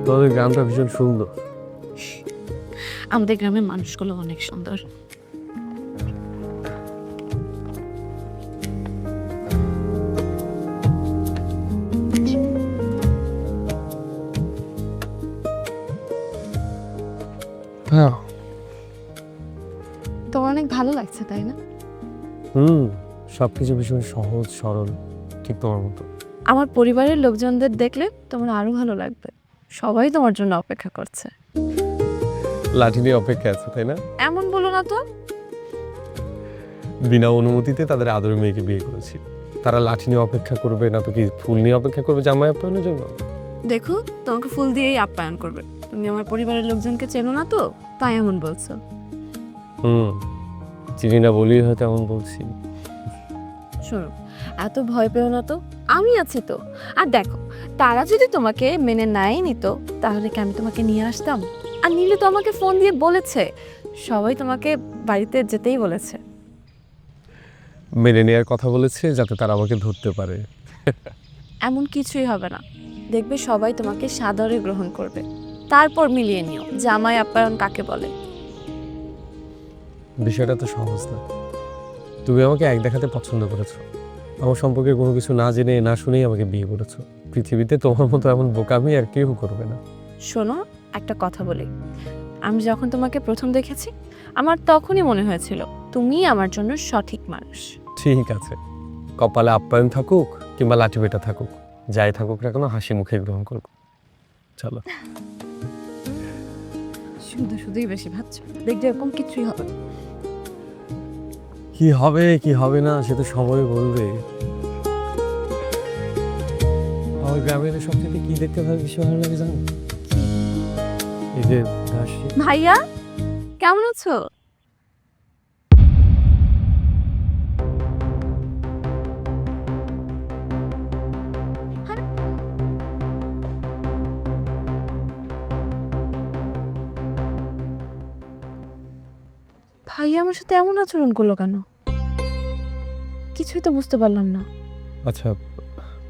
তোদের গ্রামটা ভীষণ সুন্দর। আমাদের গ্রামের মানুষগুলো অনেক সুন্দর। হ্যাঁ। তোমার অনেক ভালো লাগছে তাই না? সবকিছু ভীষণ সহজ সরল, ঠিক তোমার মতো। আমার পরিবারের লোকজনদের দেখলে তোমার আরো ভালো লাগবে। সবাই তোমার জন্য অপেক্ষা করছে। লাঠি নিয়ে অপেক্ষা আছে তাই না? এমন বলো না তো। বিনা অনুমতিতে তাদের আদরের মেয়েকে বিয়ে করেছি। তারা লাঠি নিয়ে অপেক্ষা করবে না তো কি ফুল নিয়ে অপেক্ষা করবে জামাই আপ্যায়নের জন্য? দেখো, তোমাকে ফুল দিয়েই আপ্যায়ন করবে। তুমি আমার পরিবারের লোকজনকে চেনো না তো, তাই এমন বলছো। চিনি না বলেই হয়তো এমন বলছি। শোনো, এত ভয় পেও না তো, আমি আছি তো। আর দেখো, তারা যদি তোমাকে মেনে নাই নিত, তাহলে কি আমি তোমাকে নিয়ে আসতাম? আর নিলে তো আমাকে ফোন দিয়ে বলেছে, সবাই তোমাকে বাড়িতে যেতেই বলেছে। মেনে নেওয়ার কথা বলেছে যাতে তারা আমাকে ধরতে পারে। এমন কিছুই হবে না, দেখবে সবাই তোমাকে সাদরে গ্রহণ করবে। তারপর মিলিয়ে নিও জামাই আপ্যায়ন কাকে বলে। বিষয়টা তো সহজ না। তুমি আমাকে এক দেখাতে পছন্দ করেছো, আমার সম্পর্কে কোনো কিছু না জেনে না শুনেই আমাকে বিয়ে করেছো। পৃথিবীতে তোমার মতো এমন বোকামি আর কেউ করবে না। শোনো, একটা কথা বলি। আমি যখন তোমাকে প্রথম দেখেছি, আমার তখনই মনে হয়েছিল তুমিই আমার জন্য সঠিক মানুষ। ঠিক আছে, কপালে আপ্যায়ন থাকুক কিংবা লাঠি পেটা থাকুক, যাই থাকুক না কোনো হাসি মুখে গ্রহণ করবো। চলো। শুধু শুধুই বেশি ভাবছো, দেখবে এরকম কিছুই হবে না। কি হবে কি হবে না সে তো সময় বলবে। আমার গ্রামের সবচেয়ে কি দেখতে বেশি ভালো লাগে জানো? এই যে ঘাসি। ভাইয়া, কেমন আছো? ভাইয়া আমার সাথে এমন আচরণ করলো কেন? কিছুই তো বুঝতে পারলাম না। আচ্ছা,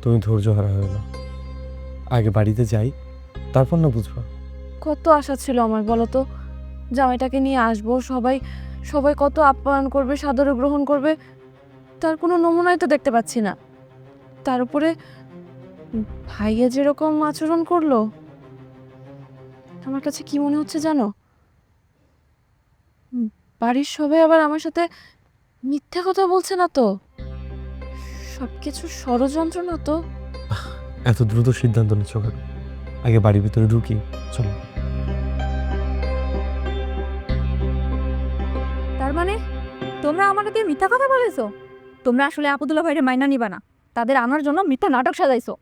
তুমি ধৈর্য হারা হবে না, আগে বাড়িতে যাই তারপর না বুঝবা। কত আশা ছিল আমার, বলো তো। জামাইটাকে নিয়ে আসবো, সবাই সবাই কত আপ্যায়ন করবে, সাদরে গ্রহণ করবে। তার কোনো নমুনাই তো দেখতে পাচ্ছি না। তার উপরে ভাইয়া যেরকম আচরণ করলো, আমার কাছে কি মনে হচ্ছে জানো? বাড়ির সবাই আবার আমার সাথে মিথ্যে কথা বলছে না তো? সবকিছু ষড়যন্ত্র না তো? এত দ্রুত সিদ্ধান্ত নিচ্ছ কেন? আগে বাড়ির ভিতরে ঢুকি, চলো। তার মানে তোমরা আমাকে দিয়ে মিথ্যা কথা বলেছো? তোমরা আসলে আপুদুল্লাহ ভাইয়ের মাইনা নিবা না, তাদের আনার জন্য মিথ্যা নাটক সাজাইছো।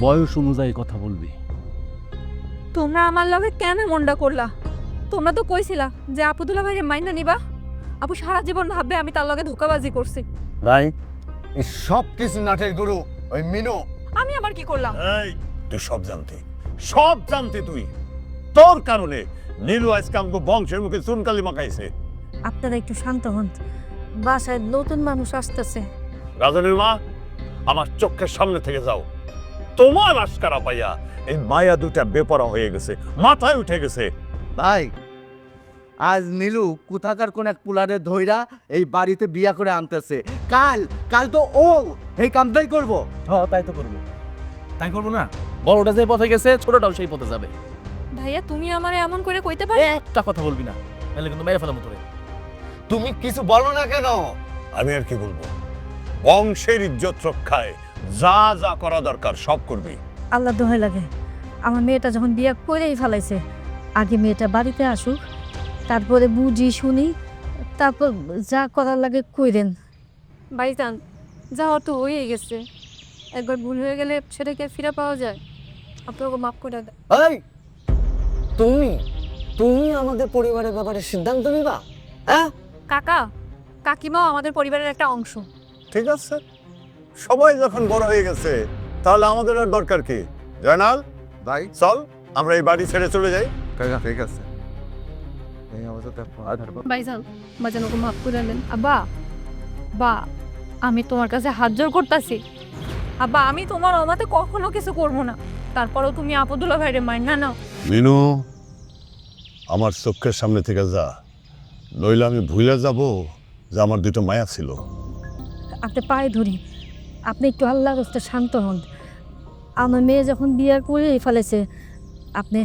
বয়স অনুযায়ী কথা বলবি। তোমরা আমার লগে কেন মনটা করলা? তোমরা তো কইছিলা যে আপুদুল্লাহ ভাইয়ের মাইনা নিবা। আপু সারা জীবন ভাববে আমি তার লগে ধোকাবাজি করছি। ভাই, এই সব কিছু নাটের গুরু ওই মিনু। আমি আবার কি করলাম? এই তুই সব জানতে তুই তোর কারণে নীলু আজকে আমাকে বংশের মুখে চুনকালি মাখাইছে। আপনারা একটু শান্ত হন, বাসায় নতুন মানুষ আসতেছে। রাজনের মা, আমার চোখের সামনে থেকে যাও। তোমার আশকারা পাইয়া এই মায়া দুটা বেপরা হয়ে গেছে, মাথায় উঠে গেছে। ভাই, আজ নীলু কোথাকার কোন এক পুলারে ধইরা এই বাড়িতে বিয়া করে আনতেছে। কাল কাল তো ও এই কামটাই করবো। হ্যাঁ তাই করবো না? বড়টা যে পথে গেছে ছোটটাও সেই পথে যাবে। ভাইয়া তুমি আমারে এমন করে কইতে পারো? একটা কথা বলবি না, নাহলে কিন্তু মেরে ফেলাম তোরে। তুমি কিছু বলো না কেন? আমি আর কি বলবো? বংশের ইজ্জত রক্ষায় যা যা করা দরকার সব করবি। আল্লাহ দোহাই লাগে, আমার মেয়েটা যখন বিয়ে করেই ফেলাইছে, আগে মেয়েটা বাড়িতে আসুক, তারপরে বুঝি শুনি, তারপর যা করার লাগে কইরেন। ভাইজান, যা তো হয়ে গেছে, একবার ভুল হয়ে গেলে সেটাকে ফিরে পাওয়া যায়। আপনাকে মাফ করে দেন। এই তুমি তুমি আমাদের পরিবারের ব্যাপারে সিদ্ধান্ত নিবা? হ্যাঁ কাকা কাকিমাও আমাদের পরিবারের একটা অংশ। ঠিক আছে, সবাই যখন বড় হয়ে গেছে তাহলে আমাদের আর দরকার কি? জানাল ভাই, চল আমরা এই বাড়ি ছেড়ে চলে যাই। ঠিক আছে। ভাইজান, বাজান ওকে মাফ করে দেন। আব্বা, বা আমি তোমার কাছে হাত জোর করতেছি আব্বা, আমি তোমার অমাতে কখনো কিছু করবো না। তারপরেও তুমি আপদুল্লাহ ভাইরে মাইন না নাও। মিনু, আমার চোখের সামনে থেকে যা, নইলে আমি ভুলে যাব যে আমার দুটো মায়া ছিল। আপনি পায়ে ধরি, আপনি একটু আল্লাহর রাস্তা শান্ত হন। আমার মেয়ে যখন বিয়ে করেই ফেলেছে, আপনি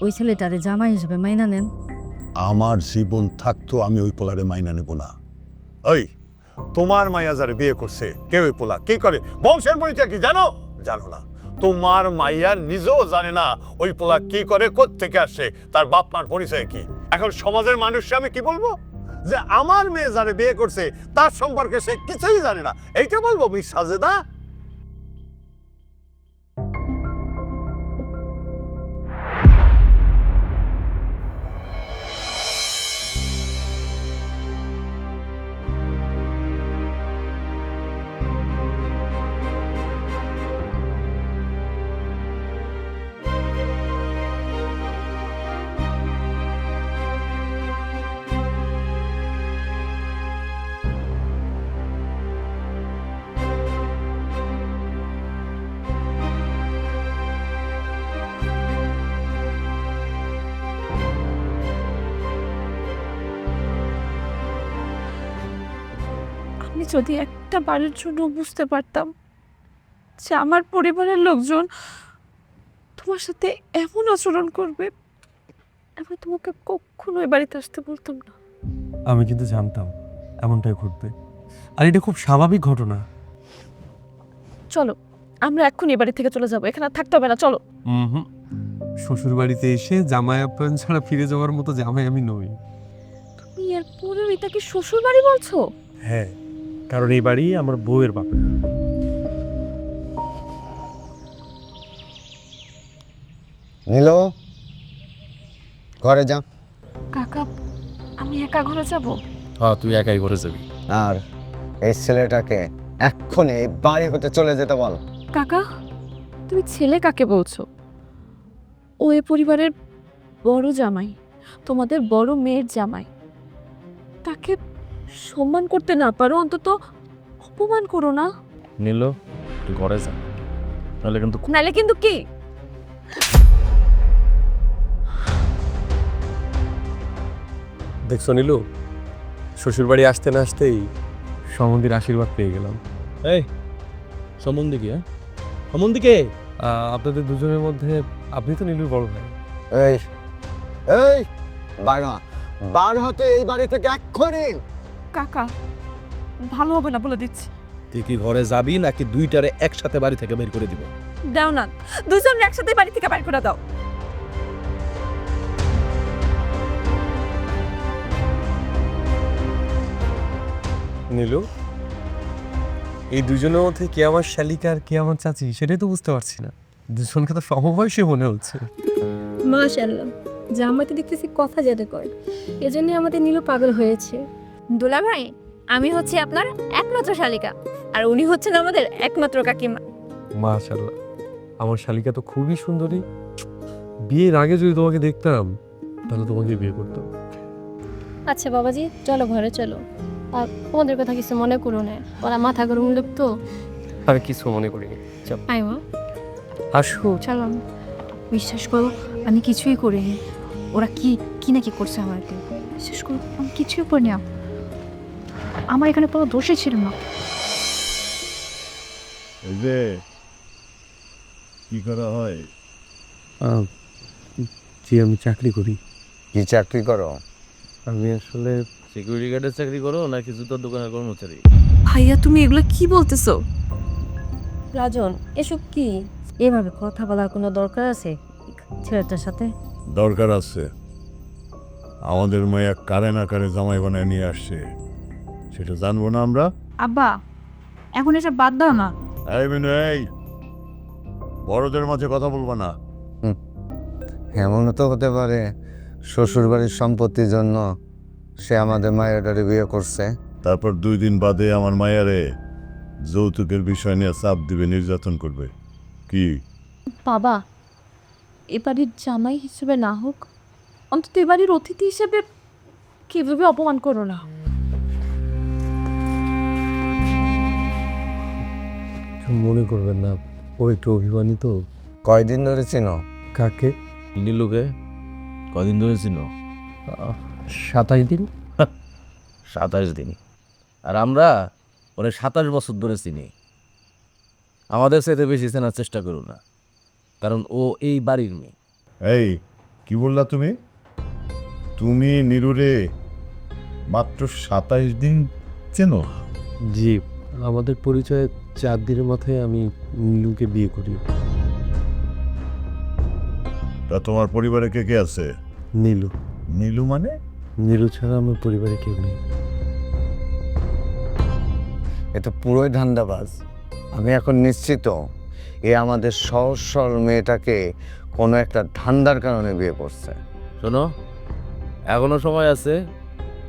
ওই ছেলেটারে জামাই হিসেবে মাইনা নেন। আমার জীবন থাকতো আমি ওই পোলারে মাইনা নেব না। ওই তোমার মাইয়া যারা বিয়ে করছে, কে ওই পোলা কি করে, বংশের পরিচয় কি জানো? জানো না। তোমার মাইয়া নিজেও জানে না ওই পোলা কি করে, কোত্থেকে আসে, তার বাপ মার পরিচয় কি। এখন সমাজের মানুষকে আমি কি বলবো যে আমার মেয়ে যারা বিয়ে করছে তার সম্পর্কে সে কিছুই জানে না, এইটা বলবো মিস সাজেদা? আমি যদি একটা বারের জন্য বুঝতে পারতাম যে আমার পরিবারের লোকজন তোমার সাথে এমন আচরণ করবে, আমি তোমাকে কখনো এ বাড়িতে আসতে বলতাম না। আমি কিন্তু জানতাম এমনটাই ঘটবে, আর এটা খুব স্বাভাবিক ঘটনা। চলো আমরা এখন এ বাড়ি থেকে চলে যাবো, এখানে আর থাকতে হবে না, চলো। হুম, শ্বশুর বাড়িতে এসে জামাই আপ্যায়ন ছাড়া ফিরে যাওয়ার মতো জামাই আমি নই। তুমি এরপরেও এটাকে শ্বশুর বাড়ি বলছো? হ্যাঁ, কারণ এই বাড়ি আমার বউয়ের বাপের। নীলু, ঘরে যা। কাকা, আমি একা ঘরে যাব? হ্যাঁ, তুই একাই করে যাবি। আর এই ছেলেটাকে এক্ষুনি এই বাড়ি হতে চলে যেতে বল। কাকা, তুমি ছেলে কাকে বলছো? ও এ পরিবারের বড় জামাই, তোমাদের বড় মেয়ের জামাই। তাকে সম্মান করতে না পারো, অন্তত অপমান করো না। নিল, তুই ঘরে যা, নাহলে কিন্তু নাইলে কিন্তু কি? দেখছো নীলু, শ্বশুর বাড়ি আসতে না আসতেই সমন্দির আশীর্বাদ পেয়ে গেলাম। এই সম্বন্ধে কি? হ্যাঁ, সম্বন্ধে কে? আপনাদের দুজনের মধ্যে আপনি তো নীলুর বড় ভাই। এই এই বার হতে এই বাড়ি থেকে এক্ষুনি। কাকা, ভালো হবে না বলে দিচ্ছি। তুই কি ঘরে যাবি নাকি দুইটারে একসাথে বাড়ি থেকে বের করে দিব? দাও না, দুজন একসাথে বাড়ি থেকে বাইর করে দাও। নীলু, এই দুজনের মধ্যে কে আমার শালিকা আর কে আমার চাচি সেটাই তো বুঝতে পারছি না। দুজনকে তো সমবয়সী মনে হচ্ছে। মাশাআল্লাহ, জামাই তো দেখতেছি কথা যেতে কয়, এজন্য আমাদের নীলু পাগল হয়েছে। দোলা ভাই, আমি হচ্ছে আপনার একমাত্র শালিকা, আর উনি হচ্ছেন আমাদের একমাত্র কাকিমা। মাশাআল্লাহ, আমার শালিকা তো খুবই সুন্দরী। বিয়ের আগে যদি তোমাকে দেখতাম তাহলে তোমাকে বিয়ে করতাম। আচ্ছা বাবাজি, চলো ঘরে চলো। আর তোমাদের কথা কিছু মনে করো না, ওরা মাথা গরম লোক তো। আমি কিছু মনে করিনি। আয় মা, আসো। চলো, বিশ্বাস করো আমি কিছুই করিনি। ওরা কি কি না কি করছে আমাকে, বিশ্বাস করো আমি কিছুই করিনি। আমার এখানে কোনো দোষই ছিল না। এই যে কি করা হয়? জি, আমি চাকরি করি। কি চাকরি করো? আমি আসলে সিকিউরিটি গার্ডের চাকরি করো নাকি জুতার দোকানের কর্মচারী? ভাইয়া, তুমি এগুলো কি বলতেছো? রাজন এসব কি? এভাবে কথা বলার কোনো দরকার আছে ছেলেটার সাথে? দরকার আছে। আমাদের মায়া কারে না কারে জামাই বানায় নিয়ে আসছে, সেটা জানবো না আমরা? আব্বা, এখন এটা বাদ দাও না। এই মিনু, এই বড়দের মাঝে কথা বলবো না। এমনও তো হতে পারে শ্বশুর বাড়ির সম্পত্তির জন্য সে আমাদের মায়েরারে বিয়ে করছে। তারপর 2 দিন বাদে আমার মায়ারে যৌতুকের বিষয় নিয়ে চাপ দিবে, নির্যাতন করবে। কি বাবা, এ বাড়ির জামাই হিসেবে না হোক, অন্তত এ বাড়ির অতিথি হিসেবে কিভাবে অপমান করো না। মনে করবেন না, ও একটু অভিমানিত। কয়দিন ধরে চিনো? কাকে? নীলুকে কদিন ধরে চিনো? 27 দিন। 27 দিন। আর আমরা ওরে 27 বছর ধরে চিনি। আমাদের সাথে বেশি চেনার চেষ্টা করো না, কারণ ও এই বাড়ির মেয়ে। এই কি বললা তুমি? তুমি নিরুরে মাত্র 27 দিন চেনো? জি, আমাদের পরিচয়ে 4 দিনের মাথায় আমি নীলুকে বিয়ে করি। তা তোমার পরিবারে কে কে আছে? নীলু। নীলু মানে? নীলু ছাড়া আমার পরিবারে কেউ নেই। এ তো পুরোই ধান্দাবাজ। আমি এখন নিশ্চিত এ আমাদের সহজ সরল মেয়েটাকে কোনো একটা ধান্দার কারণে বিয়ে করছে। শোনো, এখনো সময় আছে,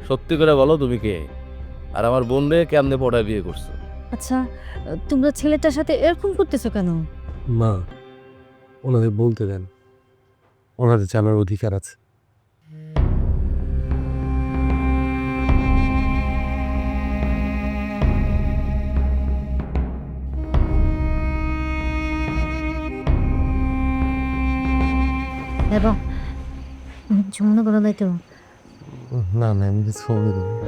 সত্যি করে বলো তুমি কে, আর আমার বোন রে কেমনে পড়ায় বিয়ে করছো? আচ্ছা, তোমরা ছেলেটার সাথে এরকম করতেছো কেন? মা, ওনাদের বলতে দেন, ওনাদের জানার অধিকার আছে। এবং মনে করো নাই তো? না না, আমি কিছু মনে করি না।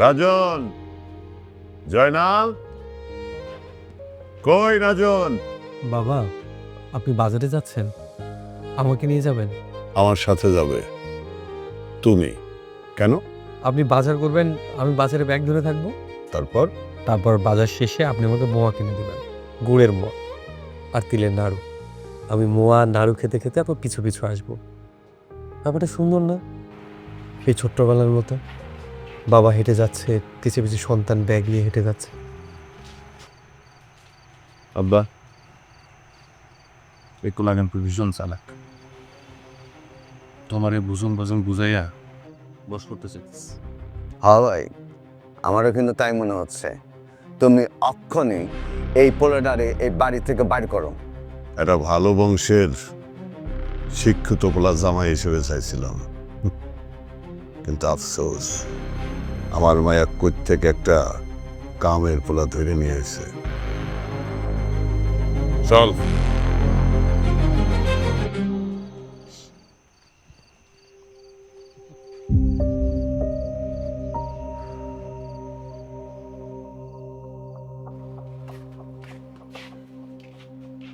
রাজন, জয়নাল, কই রাজন? বাবা, আপনি বাজারে যাচ্ছেন, আমাকে নিয়ে যাবেন? আমার সাথে যাবে। তুমি কেন? আপনি বাজার করবেন, আমি বাজারে ব্যাগ ধরে থাকবো। তারপর? তারপর বাজার শেষে আপনি আমাকে মোয়া কিনে দেবেন, গুড়ের মোয়া আর তিলের নাড়ু। আমি মোয়া নাড়ু খেতে খেতে আপনার পিছু পিছু আসবো। ব্যাপারটা সুন্দর না? সেই ছোট্টবেলার মতো বাবা হেঁটে যাচ্ছে, পিছে পিছে সন্তান ব্যাগ নিয়ে হেঁটে যাচ্ছে। আব্বা, একটু লাগান ভীষণ চালাক। তোমার এই বুঝুন বাজুন বুঝাইয়া বস করতেছে। হ্যাঁ ভাই, আমারও কিন্তু তাই মনে হচ্ছে। তুমি অক্ষণে এই পোলাটারে এই বাড়ি থেকে বাইর করো। একটা ভালো বংশের শিক্ষিত পোলা জামাই হিসেবে চাইছিলাম, কিন্তু আফসোস আমার মায়া কোথ থেকে একটা কামের পোলা ধরে নিয়ে এসে। চল।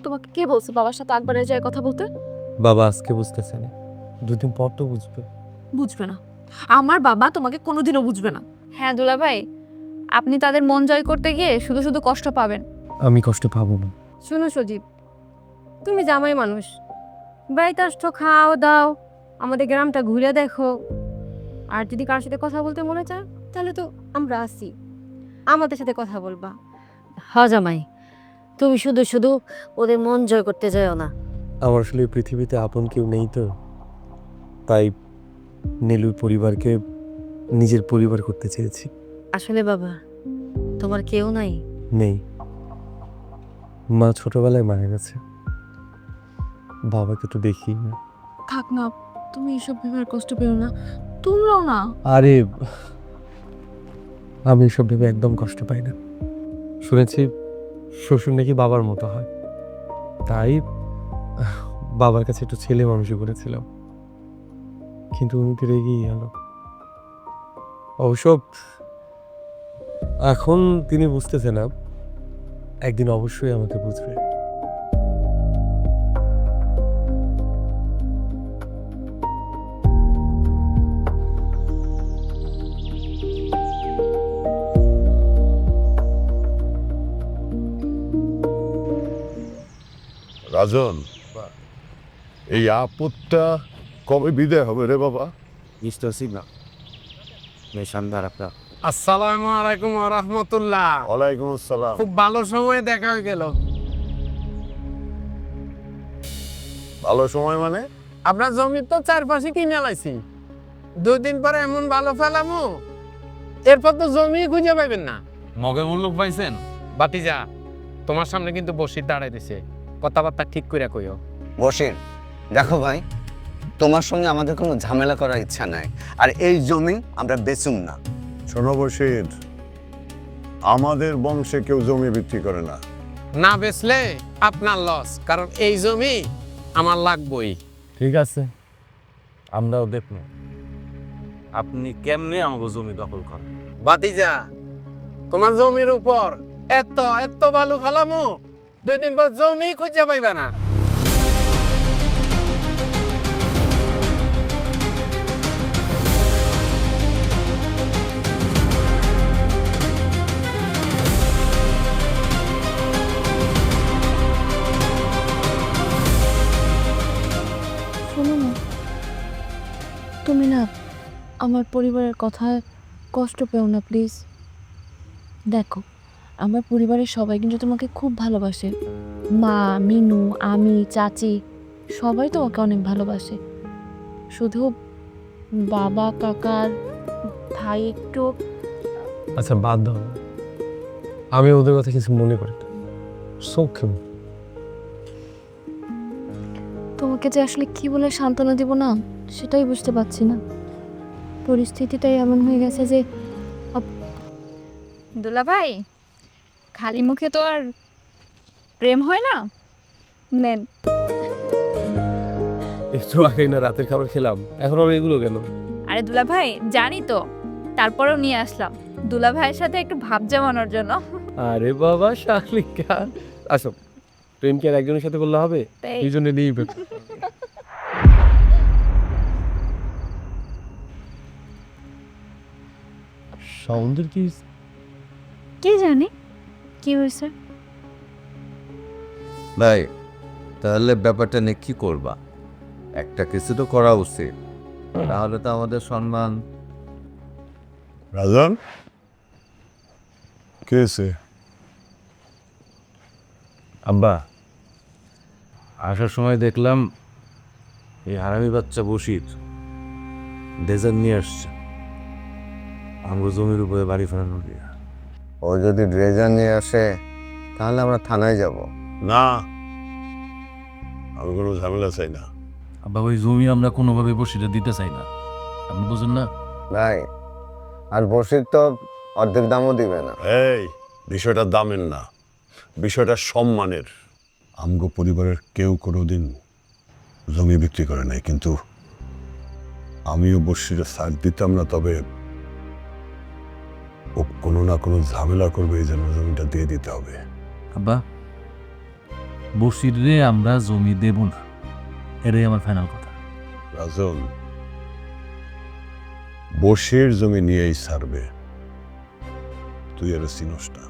তোমাকে কে বলছে বাবার সাথে আকবরের যায় কথা বলতে? বাবা আজকে বুঝতেছে না, দুদিন পর তো বুঝবে। বুঝবে না, আমার বাবা তোমাকে কোনোদিনও বুঝবে না। হ্যাঁ দুলাভাই, আপনি তাদের মন জয় করতে গিয়ে শুধু শুধু কষ্ট পাবেন। আমি কষ্ট পাবো না। শোনো সজীব, তুমি জামাই মানুষ, বাড়িতে আসছো, খাও দাও, আমাদের গ্রামটা ঘুরে দেখো। আর যদি কারোর সাথে কথা বলতে মনে চায় তাহলে তো আমরা আছি, আমাদের সাথে কথা বলবা। হ্যাঁ জামাই, তুমি শুধু শুধু ওদের মন জয় করতে যাও না। আমার আসলে এই পৃথিবীতে আপন কেউ নেই, তো তাই নীলুর পরিবারকে নিজের পরিবার করতে চেয়েছি। আসলে বাবা, তোমার কেউ নাই? নেই, মা ছোটবেলায় মারা গেছে, বাবাকে তো দেখি না। থাক না, তুমি এসব ভেবে আর কষ্ট পেও না, তোমরাও না। আরে, আমি এসব ভেবে একদম কষ্ট পাই না। শুনেছি শ্বশুর নাকি বাবার মতো হয়, তাই বাবার কাছে একটু ছেলে মানুষই করেছিলাম, কিন্তু উনি তো রেগেই গেল। অবশ্য এখন তিনি বুঝতেছে না, একদিন অবশ্যই আমাকে বুঝবে। রাজন, এই আপদটা কবে বিদায় হবে রে বাবা? আসসালামু আলাইকুম ওয়া রাহমাতুল্লাহ। ওয়ালাইকুম আসসালাম। খুব ভালো সময়ে দেখা হয়ে গেল। ভালো সময় মানে? আপনার জমি তো চারপাশে কিনে লাইছি, 2 দিন পরে এমন ভালো ফেলামু, এরপর তো জমি খুঁজে পাইবেন না। মগে মূল্যক পাইছেন? বাতিজা, তোমার সামনে কিন্তু বসির দাঁড়াই দিছে, কথাবার্তা ঠিক করে কইও। বসির, দেখো ভাই, তোমার সঙ্গে আমাদের কোনো ঝামেলা করার ইচ্ছা নাই। আর এই জমি আমরা বেচুম না। শোনো বশির, আমাদের বংশে কেউ জমি বিক্রি করে না। না বেচলে আপনার লস, কারণ এই জমি আমার লাগবেই। ঠিক আছে, আমরাও দেখব আপনি কেমনে আমাকে জমি দখল করেন। ভাতিজা, তোমার জমির উপর এত এত বালু ফেলামু, 2 দিন পর জমি খুঁজে পাইবে না। শোনো না, তুমি না আমার পরিবারের কথায় কষ্ট পেও না প্লিজ। দেখো, আমার পরিবারের সবাই কিন্তু তোমাকে খুব ভালোবাসে। মা, মিনু, আমি, চাচি সবাই তোমাকে অনেক ভালোবাসে। শুধু বাবা, কাকার ভাই একটু। আচ্ছা বাদ দাও না। আমি ওদের কথা কিছু মনে করি না। সৌখ্য তোমাকে যে আসলে কি বলে সান্ত্বনা দিব না সেটাই বুঝতে পারছি না। পরিস্থিতিটাই এমন হয়ে গেছে যে দুলা ভাই, খালি মুখে তো আর প্রেম হয় না। নেন। একটু আগেই না রাতের খাবার খেলাম, এখন আর এগুলো কেন? আরে দুলা ভাই, জানি তো, তারপরেও নিয়ে আসলাম দুলা ভাইয়ের সাথে একটু ভাব জমানোর জন্য। আরে বাবা শাকলিকা, আসো। প্রেম কি আর একজনের সাথে করলে হবে? তাই। এই জন্য নিয়ে সাউন্ডের কি? কে জানে কি হয়েছে। ভাই, তাহলে ব্যাপারটা নিয়ে কি করবা? একটা কিছু তো করা উচিত, তাহলে তো আমাদের সম্মান। রাজন, কে এসে? আব্বা, আসার সময় দেখলাম এই হারামি বাচ্চা বসির ডেজার্ট নিয়ে আসছে আমার জমির উপরে বাড়ি ফেরানোর দিয়ে। ও যদি ড্রেজার নিয়ে আসে তাহলে আমরা থানায় যাব। না, আমি কোনো ঝামেলা চাই না। আব্বা, ওই জমি আমরা কোনোভাবে বসিটা দিতে চাই না, আপনি বুঝুন না? ভাই, আর বসির তো অর্ধেক দামও দিবে না। এই বিষয়টা দামের না, বিষয়টা সম্মানের। আমগো পরিবারের কেউ কোনোদিন জমি বিক্রি করে নাই, কিন্তু আমিও বসিরে সার দিতাম না। তবে ও কোনো না কোনো ঝামেলা করবে, এই জন্য জমিটা দিয়ে দিতে হবে। আব্বা, বসির রে আমরা জমি দেব না, এটাই আমার ফাইনাল কথা। রাজন, বসির জমি নিয়েই ছাড়বে। তুই আর চিনস না,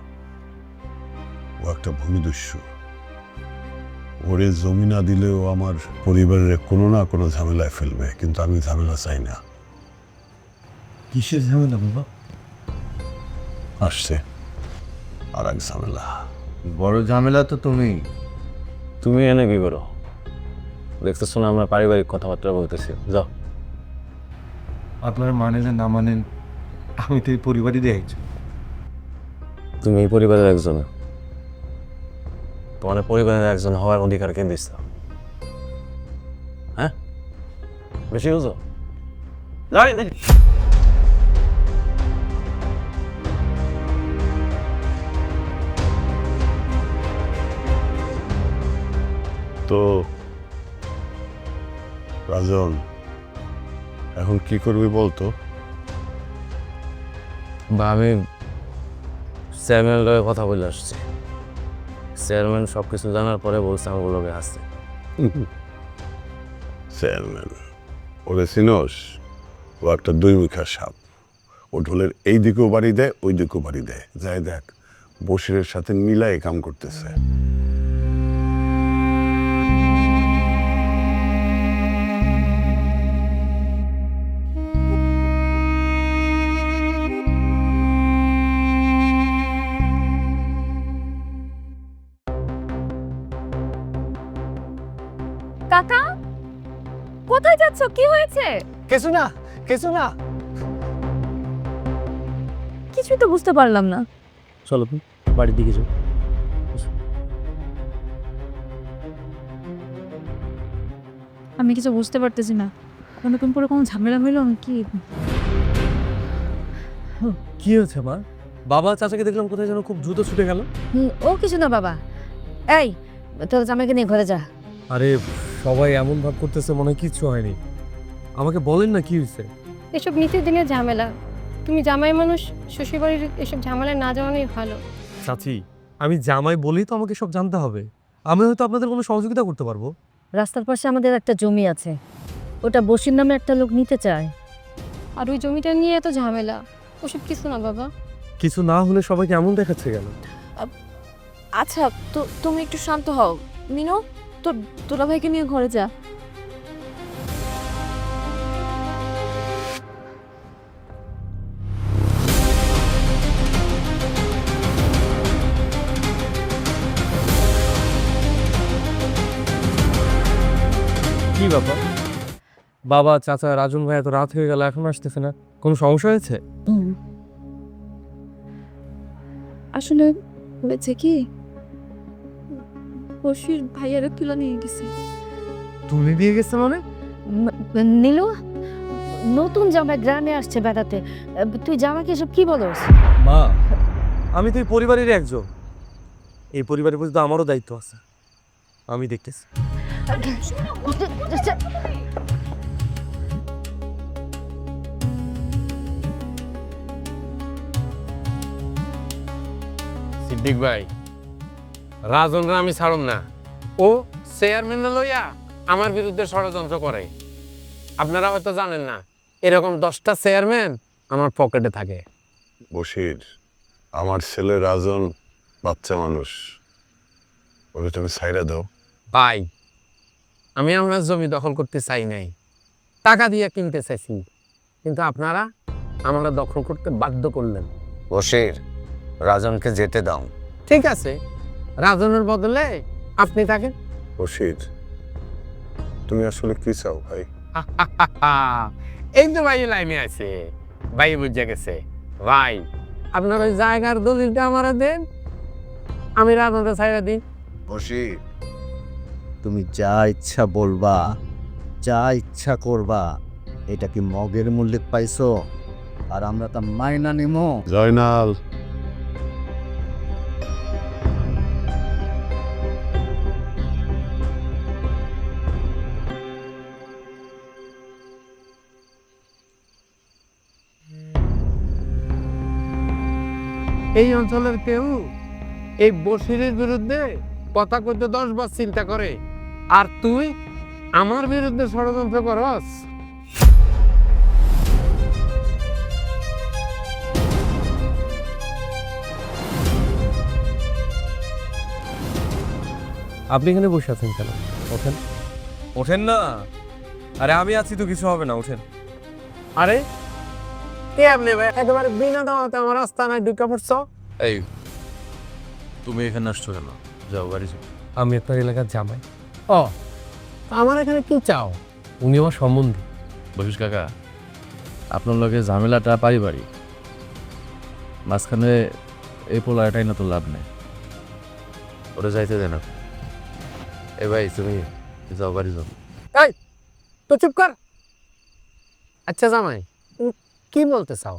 ও একটা ভূমিদস্যু। ওরে জমি না দিলেও আমার পরিবারের কোনো না কোনো ঝামেলায় ফেলবে, কিন্তু আমি ঝামেলা চাই না। কিসের ঝামেলা বাবা? আসছে আর এক ঝামেলা। বড় ঝামেলা তো তুমি এনে কি করো? দেখতেছো না আমরা পারিবারিক কথাবার্তা বলতেছি। যাও। আপনার মানেন না মানেন, আমি তো এই পরিবারই দেখছি। তুমি এই পরিবারের একজন, তোমার পরিবারের একজন হওয়ার অধিকার কে দিচ্ছ? হ্যাঁ, বেশি বুঝো? তো রাজন, এখন কি করবি বলতো? বা আমি চেয়ারম্যানের লগে কথা বলে আসছি। চেয়ারম্যান সব কিছু জানার পরে বলছে আমার লোকে আসছে। চেয়ারম্যান ওরে চিনস? ও একটা 2 মুখা সাপ। ও ঢোলের এই দিকেও বাড়ি দেয়, ওই দিকেও বাড়ি দেয়। যাই দেখ, বসিরের সাথে মিলাই কাম করতেছে। কাকা, কোথায় যাচ্ছ? কি হয়েছে? কিছু না, কিছু না। কিছুই তো বুঝতে পারলাম না। চলো বাড়ির দিকে যাও। আমি কিছু বুঝতে পারতেছি না। নতুন করে কোনো ঝামেলা হইলো কি? কি হয়েছে মা? বাবা চাচাকে দেখলাম কোথায় যেন খুব দ্রুত ছুটে গেল। ও কিছু না বাবা। এই তোর জামাইকে নিয়ে ঘরে যা। আরে সবাই এমন ভাব করতেছে মনে হয় কিচ্ছু হয়নি। আমাকে বলেন না কি হয়েছে। এসব নিত্যদিনের দিনের ঝামেলা, তুমি জামাই মানুষ, শ্বশুরবাড়ির এসব ঝামেলায় না যাওয়ানোই ভালো। চাচি, আমি জামাই বলেই তো আমাকে সব জানতে হবে। আমি হয়তো আপনাদের কোনো সহযোগিতা করতে পারবো। রাস্তার পাশে আমাদের একটা জমি আছে, ওটা বসির নামে একটা লোক নিতে চায়। আর ওই জমিটা নিয়ে এত ঝামেলা, ওসব কিছু না বাবা। কিছু না হলে সবাইকে এমন দেখাচ্ছে কেন? আচ্ছা তো তুমি একটু শান্ত হও। মিনু, তোর দুলাভাইকে নিয়ে ঘরে যা। কি ব্যাপার? বাবা চাচা রাজন ভাই এত রাত হয়ে গেল এখন আসতেছে না, কোনো সমস্যা হয়েছে? আসলে হয়েছে কি, বসির ভাইয়ারে তুলে নিয়ে গেছে। তুলে দিয়ে গেছে মানে? নীলু, নতুন জামাই গ্রামে আসছে বেড়াতে, তুই জামাইকে এসব কি বলস? মা, আমি তো এই পরিবারেরই একজন। এই পরিবারের প্রতি তো আমারও দায়িত্ব আছে, আমি দেখতেছি। সিদ্দিক ভাই, রাজনরা আমি ছাড়ুম না। ও চেয়ারম্যান লইয়া আমার বিরুদ্ধে ষড়যন্ত্র করে। আপনারা হয়তো জানেন না, এরকম 10টা চেয়ারম্যান আমার পকেটে থাকে। বশির, আমার ছেলে রাজন বাচ্চা মানুষ, ওকে তুমি ছাইরা দাও। ভাই, আমি আপনার জমি দখল করতে চাই নাই, টাকা দিয়ে কিনতে চাইছি, কিন্তু আপনারা আমরা দখল করতে বাধ্য করলেন। বশির, রাজনকে যেতে দাও। ঠিক আছে, রাজনের বদলে আপনি থাকেন। বশির, তুমি আসলে কি চাও ভাই? এই তো ভাই লাইনে আছে, ভাই বুঝে গেছে। ভাই, আপনার ওই জায়গার দলিলটা আমার দেন, আমি রাজনকে ছাইরা দিই। বশির, তুমি যা ইচ্ছা বলবা, যা ইচ্ছা করবা, এটা কি মগের মূল্যে পাইছো? আর আমরা তা মাইনা নিমো। জয়নাল, এই অঞ্চলের কেউ এই বশিরের বিরুদ্ধে কথা কইতে 10 বার চিন্তা করে, আর তুই আমার বিরুদ্ধে ষড়যন্ত্র করস। আপনি এখানে বসে আছেন কেন? ওঠেন। ওঠেন না। আরে আমি আছি তো, কিছু হবে না, ওঠেন। আরে কে আপনি ভাই? একেবারে বিনা দাওয়াতে আমার রাস্তা নাই ঢুকে পড়ছো। এই তুমি এখানে আসছো কেন? যাও বাড়ি যাও। আমি আপনার এলাকার জামাই। ও, আমার এখানে কি চাও? উনি আমার সম্বন্ধী। বশির কাকা, আপনার লগে ঝামেলাটা পারিবারিক, মাঝখানে এই পোলাটাই না তো লাভ নেই, ওরা যাইতে দেন। এ ভাই তুমি যাও বাড়ি যাও। এই তো চুপ কর। আচ্ছা জামাই, তুমি কি বলতে চাও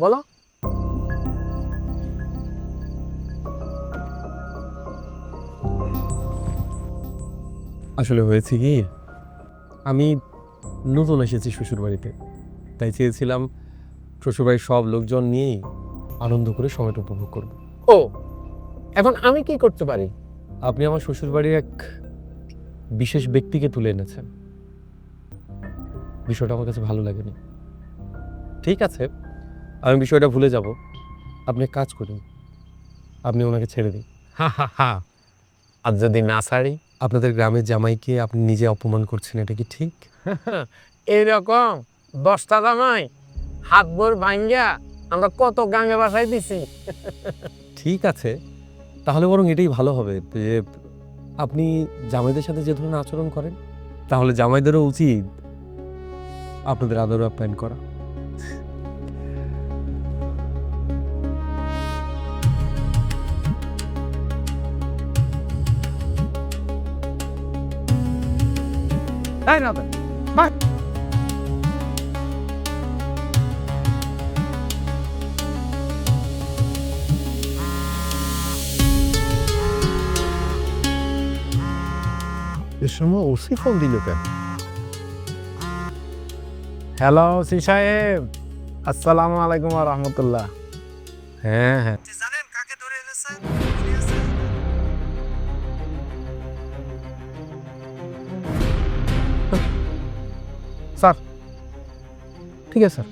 বলো। আসলে হয়েছে কি, আমি নতুন এসেছি শ্বশুরবাড়িতে, তাই চেয়েছিলাম শ্বশুরবাড়ির সব লোকজন নিয়েই আনন্দ করে সময়টা উপভোগ করব। ও, এখন আমি কি করতে পারি? আপনি আমার শ্বশুরবাড়ির এক বিশেষ ব্যক্তিকে তুলে এনেছেন, বিষয়টা আমার কাছে ভালো লাগেনি। ঠিক আছে, আমি বিষয়টা ভুলে যাব। আপনি এক কাজ করুন, আপনি ওনাকে ছেড়ে দিন। আর যদি না ছাড়ি? আপনাদের গ্রামের জামাইকে আপনি নিজে অপমান করছেন, এটা কি ঠিক? এইরকম 10টা জামাই হাত ভর ভাঙ্গা আমরা কত গাঙ্গে বাসায় দিছি। ঠিক আছে, তাহলে বরং এটাই ভালো হবে যে আপনি জামাইদের সাথে যে ধরনের আচরণ করেন, তাহলে জামাইদেরও উচিত আপনাদের আদর আপ্যায়ন করা। তাই না তো? বাহ। এ সময় ওসি ফোন দিল কেন? হ্যালো ওসি সাহেব, আসসালামু আলাইকুম ওয়া রাহমাতুল্লাহ। হ্যাঁ হ্যাঁ, জানেন কাকে ধরে এনেছে? স্যার ঠিক আছে স্যার।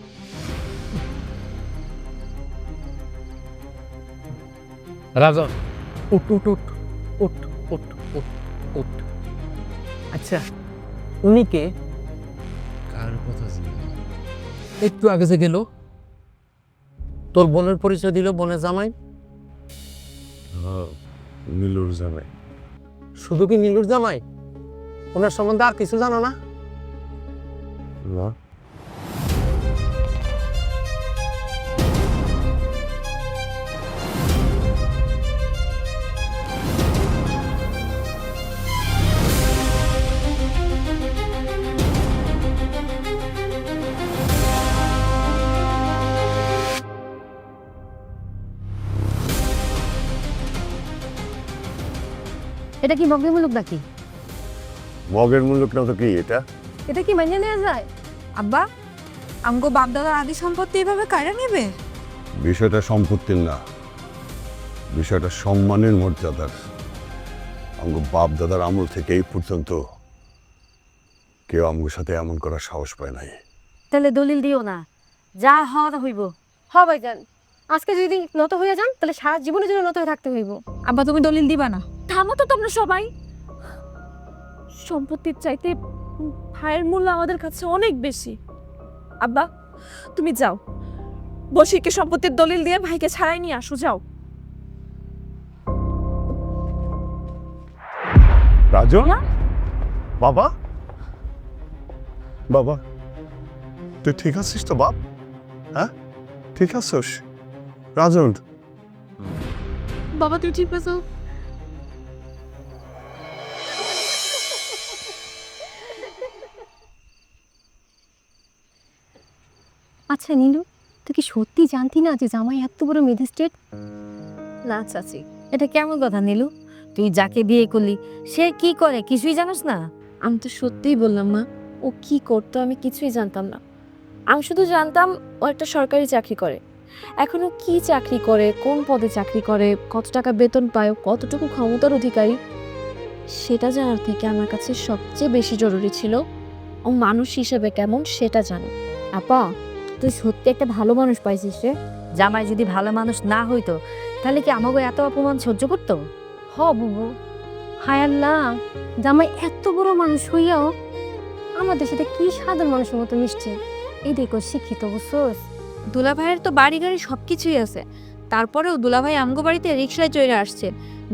রাজন উঠ উঠ উঠ উঠ উঠ উঠ উঠ। আচ্ছা উনি কে? কার কথা একটু আগে যে গেল, তোর বোনের পরিচয় দিল, বোনের জামাই। নীলুর জামাই। শুধু কি নীলুর জামাই? ওনার সম্বন্ধে আর কিছু জানো না? না, এটা কি মগ্নমূলক নাকি? মগের মূল্য কেন তো কি এটা? এটা কি মেনে নেওয়া যায়? আব্বা, আমগো বাপদাদার আদি সম্পত্তি এভাবে কারা নেবে? বিষয়টা সম্পত্তির না, বিষয়টা সম্মানের মর্যাদার। আমগো বাপ দাদার আমল থেকে এই পর্যন্ত কেউ আমগোর সাথে এমন করার সাহস পায় নাই। তাহলে দলিল দিও না, যা হওয়ার হইব। হ ভাইজান, আজকে যদি নত হয়ে যান তাহলে সারা জীবনের জন্য নত হয়ে থাকতে হইব। আব্বা তুমি দলিল দিবা না? থামো তো তোমরা সবাই। সম্পত্তির চাইতে ভাইয়ের মূল্য আমাদের কাছে অনেক বেশি। আব্বা তুমি যাও, বসিকে সম্পত্তির দলিল দিয়ে ভাইকে ছাড়াই নিয়ে আসো, যাও। রাজন, বাবা, বাবা তুই ঠিক আছিস তো বাপ? হ্যাঁ ঠিক আছিস? রাজন, বাবা তুই ঠিক আছো? আচ্ছা নীলু, তুই কি সত্যি জানতি না যে জামাই এত বড় ম্যাজিস্ট্রেট? না চাচি, এটা কেমন কথা নীলু? তুই যাকে বিয়ে করলি সে কি করে কিছুই জানোস না? আমি তো সত্যিই বললাম মা, ও কি করতো আমি কিছুই জানতাম না। আমি শুধু জানতাম ও একটা সরকারি চাকরি করে। এখনো কি চাকরি করে, কোন পদে চাকরি করে, কত টাকা বেতন পায়, কতটুকু ক্ষমতার অধিকারী, সেটা জানার থেকে আমার কাছে সবচেয়ে বেশি জরুরি ছিল ও মানুষ হিসেবে কেমন সেটা জানা। আপা, তুই সত্যি একটা ভালো মানুষ পাইছিস রে। জামাই যদি ভালো মানুষ না হইতো তাহলে কি আমাকে এত অপমান সহ্য করতো? হ বুবু, হায় আল্লাহ, জামাই এত বড় মানুষ হইয়াও আমাদের সাথে কি সাধারণ মানুষের মতো মিশছে। এই দেখো শিক্ষিত, বুঝছোস? দুলাভাইয়ের তো বাড়ি গাড়ি সব কিছুই আছে, তারপরেও দুলাভাই আমগো বাড়িতে রিক্সায় চড়ে আসছে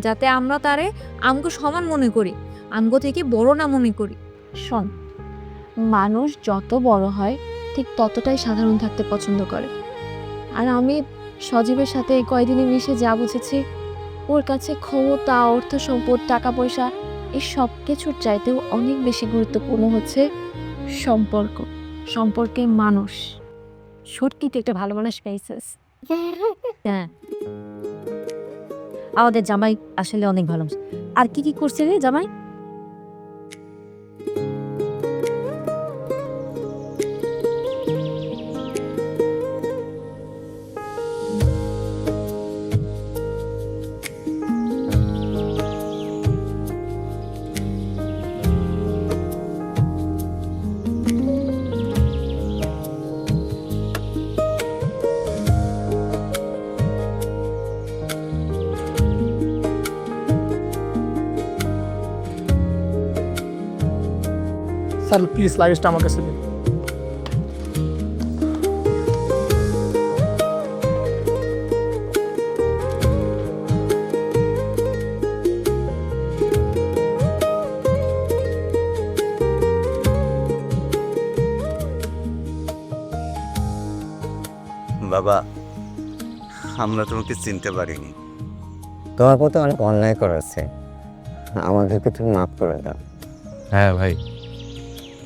যাতে আমরা তারে আমগো সমান মনে করি, আমগো থেকে বড় না মনে করি। শোন, মানুষ যত বড় হয় ঠিক ততটাই সাধারণ থাকতে পছন্দ করে। আর আমি সজীবের সাথে এই কয়দিনে মিশে যা বুঝেছি, ওর কাছে ক্ষমতা, অর্থ সম্পদ, টাকা পয়সা এই সব কিছুর চাইতেও অনেক বেশি গুরুত্বপূর্ণ হচ্ছে সম্পর্ক, সম্পর্কে মানুষ। সত্যি তুই একটা ভালো মানুষ পাইছিস। হ্যাঁ, আমাদের জামাই আসলে অনেক ভালো মানুষ। আর কি কি করছে রে জামাই? স্যার প্লিজ লাগেজটা আমার কাছে দিন। বাবা, আমরা তোমাকে চিনতে পারিনি। তোমার প্রতি অনেক অন্যায় করেছে, আমাদেরকে তুমি মাফ করে দাও। হ্যাঁ ভাই,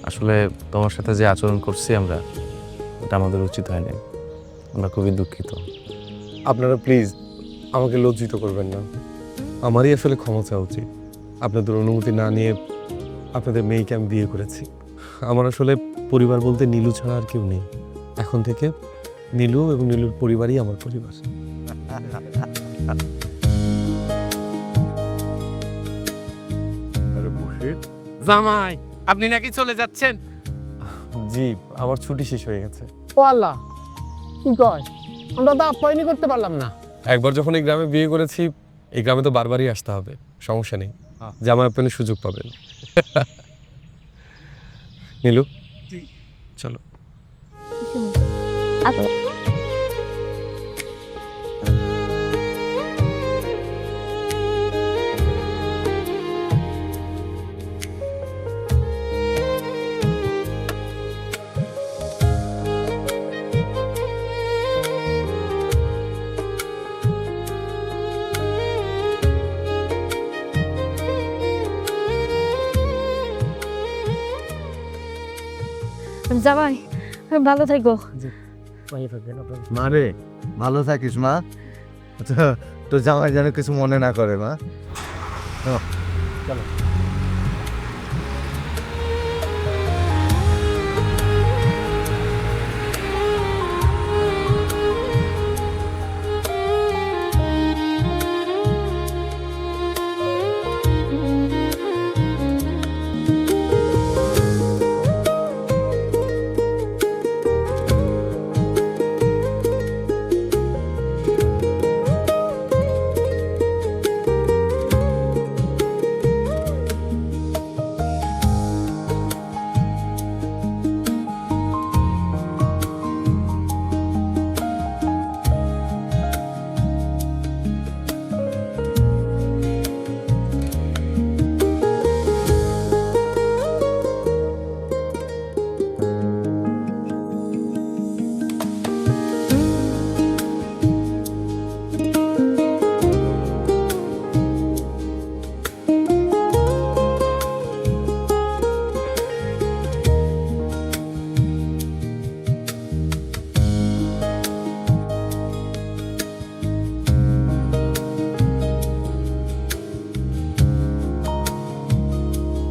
আসলে তোমার সাথে যে আচরণ করছি আমরা, ওটা আমাদের উচিত হয়নি। আমরা খুবই দুঃখিত। আপনারা প্লিজ আমাকে লজ্জিত করবেন না। আমারই আসলে ক্ষমা চাওয়া উচিত। আপনাদের অনুমতি না নিয়ে আপনাদের মেয়েকে আমি বিয়ে করেছি। আমার আসলে পরিবার বলতে নীলু ছাড়া আর কেউ নেই। এখন থেকে নীলু এবং নীলুর পরিবারই আমার পরিবার। আরে মুর্শিদ, জামাই আপনি নাকি চলে যাচ্ছেন? জি, আমার ছুটি শেষ হয়ে গেছে। ও আল্লাহ, কি কয়? আমরা তো আপ্যায়নই করতে পারলাম না। একবার যখন এই গ্রামে বিয়ে করেছি, এই গ্রামে তো বারবারই আসতে হবে। সমস্যা নেই, জামাই আপ্যায়নের সুযোগ পাবেন। নীলু, চলো। জামাই ভালো থাকো। মা রে, ভালো থাকিস মা। তো জামাই যেন কিছু মনে না করে মা। চলো।